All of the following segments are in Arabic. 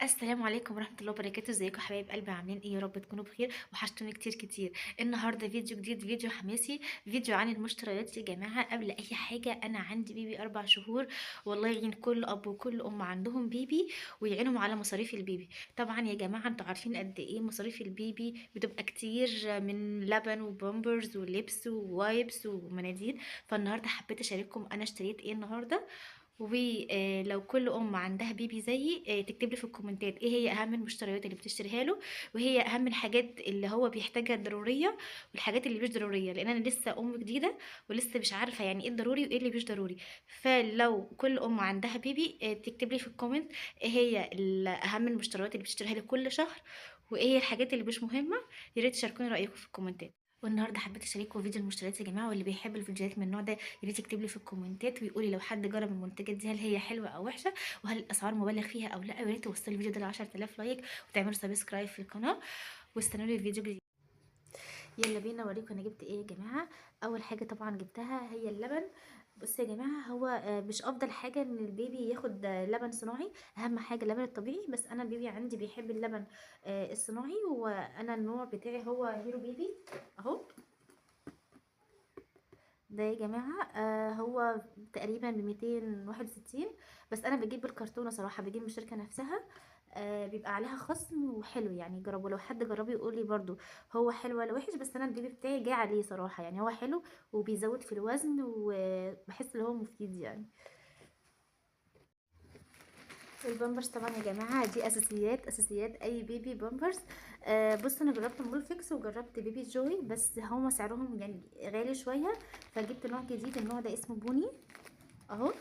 السلام عليكم ورحمة الله وبركاته. ازيكم حبايب قلبي؟ عاملين ايه؟ يا رب تكونوا بخير. وحشتوني كتير كتير. النهارده فيديو جديد، فيديو حماسي، فيديو عن المشتريات. يا جماعة قبل اي حاجة، انا عندي بيبي 4 شهور. والله يعين كل اب وكل ام عندهم بيبي ويعينهم على مصاريف البيبي. طبعا يا جماعة انتوا عارفين قد ايه مصاريف البيبي بتبقى كتير، من لبن وبامبرز ولبس ووايبس ومناديل. فالنهارده حبيت اشارككم انا اشتريت ايه النهارده. ولو كل ام عندها بيبي زيي، تكتب لي في الكومنتات ايه هي اهم المشتريات اللي بتشتريها له، وهي اهم الحاجات اللي هو بيحتاجها ضروريه، والحاجات اللي مش ضروريه، لان انا لسه ام جديده ولسه مش عارفه يعني ايه الضروري وايه اللي مش ضروري. فلو كل ام عندها بيبي، تكتب لي في الكومنت ايه هي اهم المشتريات اللي بتشتريها له كل شهر، وايه هي الحاجات اللي مش مهمه. يا ريت تشاركوني رايكم في الكومنتات. والنهارده حبيت اشارككم فيديو المشتريات يا جماعه، واللي بيحب الفيديوهات من النوع ده يا ريت يكتب لي في الكومنتات ويقول لي لو حد جرب المنتجات دي هل هي حلوه او وحشه، وهل الاسعار مبالغ فيها او لا. ويا ريت توصلوا الفيديو ده ل 10000 لايك وتعملوا سبسكرايب في القناه، واستنوني في فيديو جديد. يلا بينا اوريكم انا جبت ايه يا جماعه. اول حاجه طبعا جبتها هي اللبن. بصوا يا جماعه، هو مش افضل حاجه ان البيبي ياخد لبن صناعي. اهم حاجه اللبن الطبيعي، بس انا البيبي عندي بيحب اللبن الصناعي، وانا النوع بتاعي هو هيرو بيبي اهو. ده يا جماعة هو تقريبا ب261، بس انا بجيب بالكرتونة صراحة، بجيب من الشركة نفسها. بيبقى عليها خصم وحلو يعني. جربوا، لو حد جربه يقول لي برضو هو حلو ولا وحش. بس انا البيبي بتاعي جاي عليه صراحة، يعني هو حلو وبيزود في الوزن، وبحس ان هو مفيد يعني. البامبرز طبعا يا جماعه دي اساسيات اساسيات اي بيبي بامبرز. بص انا جربت مولفيكس وجربت بيبي جوي، بس هما سعرهم يعني غالي شويه. فجبت نوع جديد، النوع ده اسمه بوني اهو.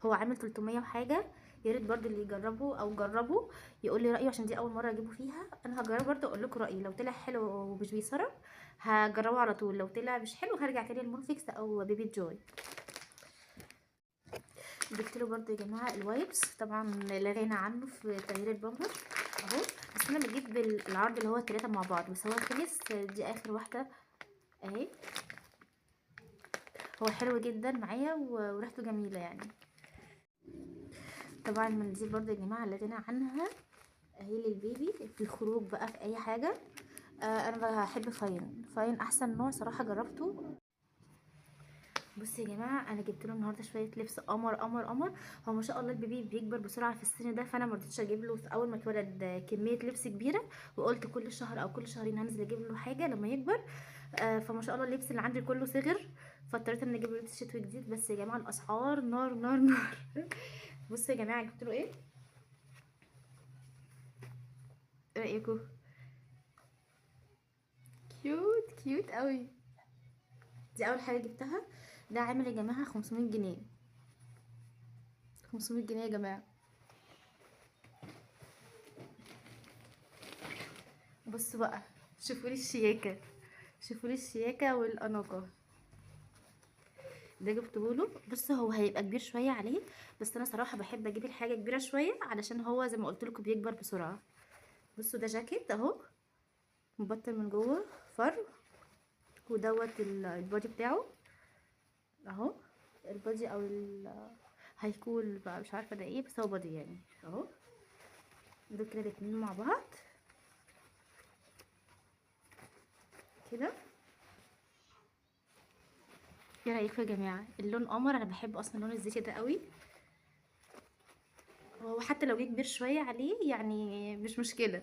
هو عامل 300 وحاجه. يا ريت برضو اللي يجربه او جربه يقول لي رايه، عشان دي اول مره اجيبه فيها. انا هجربه برضو اقول لكم رايي. لو طلع حلو ومش بيصرف هجربه على طول، لو طلع مش حلو هرجع تاني للمولفيكس او بيبي جوي. جبت له برضو يا جماعه الوايبس، طبعا لا غنى عنه في تغيير البامبر اهو. بس انا بجيب بالعرض اللي هو التلاتة مع بعض، بس هو خلص. دي اخر واحده اهي. هو حلو جدا معايا وريحته جميله يعني. طبعا المناديل برضو يا جماعه لا غنى عنها اهي للبيبي في الخروج بقى في اي حاجه. انا بحب فاين احسن نوع صراحه جربته. بصوا يا جماعه، انا جبت له النهارده شويه لبس قمر قمر قمر. هو ما شاء الله البيبي بيكبر بسرعه في السن ده، فانا ما رضيتش اجيب له اول ما اتولد كميه لبس كبيره، وقلت كل شهر او كل شهرين هنزل اجيب له حاجه لما يكبر. فما شاء الله اللبس اللي عندي كله صغر، فاضطريت ان اجيب له لبس شتوي جديد. بس يا جماعه الاسعار نار نار نار. بصوا يا جماعه جبت له ايه رايكم؟ كيوت كيوت قوي. دي اول حاجه جبتها. ده عامل يا جماعه 500 جنيه. 500 جنيه يا جماعه. بصوا بقى، شوفوا لي الشياكه، شوفوا لي الشياكه والاناقه. ده جبته له. بص هو هيبقى كبير شويه عليه، بس انا صراحه بحب اجيب الحاجه كبيره شويه علشان هو زي ما قلت لكم بيكبر بسرعه. بصوا ده جاكيت اهو، مبطن من جوه فرو، ودوت البادي بتاعه اهو. البادي او هيكون بقى مش عارفه ده ايه، بس هو بادي يعني اهو. دول كده الاتنين مع بعض كده. ايه رايكم يا جماعه؟ اللون قمر، انا بحب اصلا اللون الزيتي ده قوي. هو حتى لو جه كبير شويه عليه يعني مش مشكله.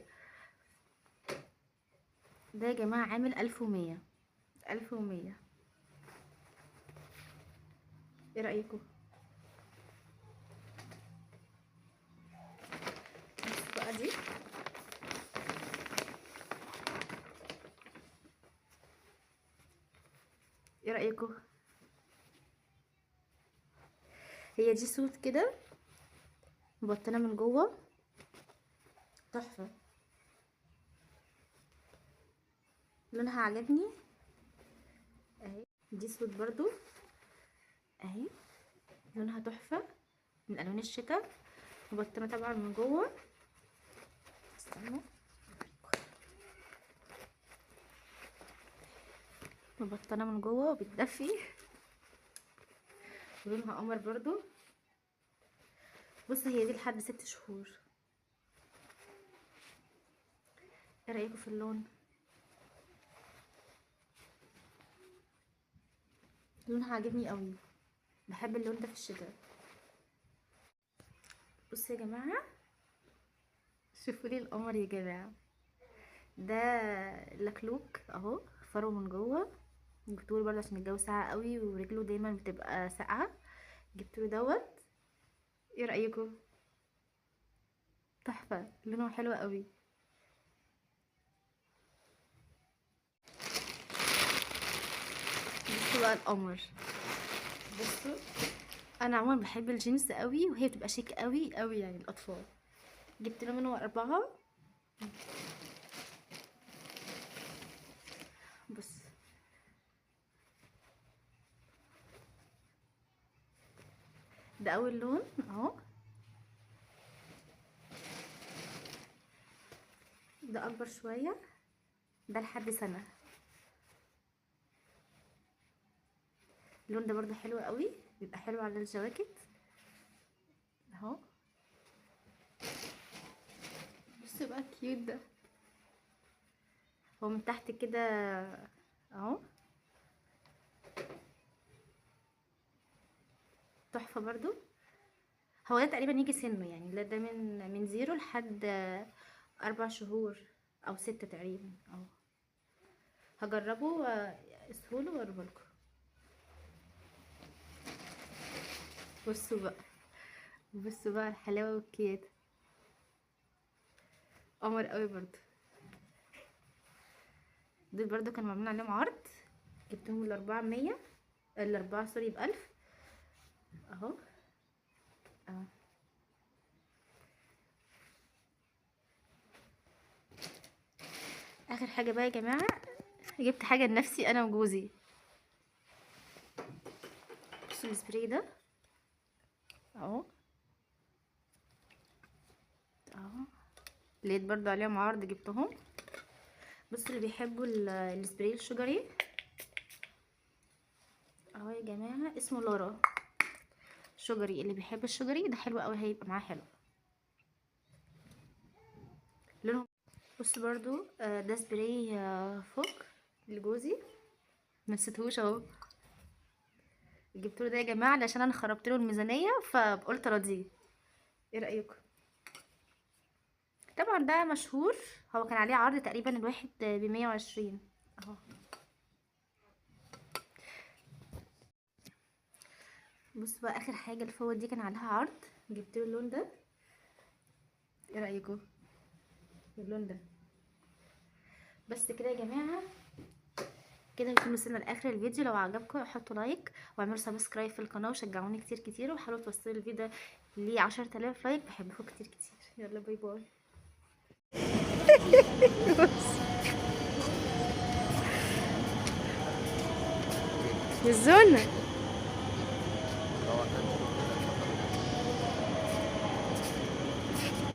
ده يا جماعه عامل 1100. 1100. ايه رايكم؟ بص بقى دي، ايه رايكم؟ هي دي سوت كده، مبطنه من جوه، تحفه. لونها عجبني اهي. دي سوت برضو اهي، لونها تحفه، من الوان الشتاء. مبطنه طبعا من جوه. استنوا، مبطنه من جوه وبتدفي، ولونها قمر برضو. بص هي دي لحد 6 شهور. ايه رايكم في اللون؟ لونها عاجبني قوي، بحب اللون ده في الشتاء. بصوا يا جماعه، شوفوا لي القمر يا جماعه، ده لكلوك اهو، فرو من جوه. جبتوله برضه عشان الجو ساقع قوي ورجله دايما بتبقى ساقعه، جبتوله دوت. ايه رايكم؟ تحفه، لونه حلو قوي. بصوا بقى القمر، بصوا انا عموما بحب الجينز قوي وهي بتبقى شيك قوي قوي يعني الاطفال. جبت له منه 4. بص ده اول لون اهو، ده اكبر شويه، ده لحد سنه. اللون ده برضو حلو قوي، بيبقى حلو على الجواكت اهو. بصوا بقى كيوت ده، هو من تحت كده اهو، تحفه برضو. هو ده تقريبا يجي سنه يعني، ده من 0 لحد 4 شهور او 6 تقريبا اهو. هجربه واسهوله واوريهولكم. بصوا بقى، بصوا بقى الحلاوه والكيات، قمر قوي برضو. دول برضو كانوا معمولين عليهم عرض، جبتهم ال4 100، ال4 سوري ب1000 اهو. اه اخر حاجه بقى يا جماعه، جبت حاجه لنفسي انا وجوزي. بصوا السبراي ده اهو، اهو لقيت برضو عليهم عرض جبتهم. بصوا اللي بيحبوا السبراي الشجري اهو يا جماعه، اسمه لورا شجري. اللي بيحب الشجري ده حلو قوي، هيبقى معاه حلو لونهم. بصوا برضو ده سبراي فوق لجوزي، نسيتهوش اهو. جبت له ده يا جماعه علشان انا خربت له الميزانيه، فقلت راضيه. ايه رايكم؟ طبعا ده مشهور، هو كان عليه عرض تقريبا الواحد ب120 اهو. بص بقى اخر حاجه الفوط دي كان عليها عرض، جبت له اللون ده. ايه رايكم اللون ده؟ بس كده يا جماعه، كده نكون وصلنا لاخر الفيديو. لو عجبكم حطوا لايك واعملوا سبسكرايب في القناه وشجعوني كتير كتير، وحاولوا توصلوا الفيديو ل 10000 لايك. بحبكم كتير كتير، يلا باي باي. الزونة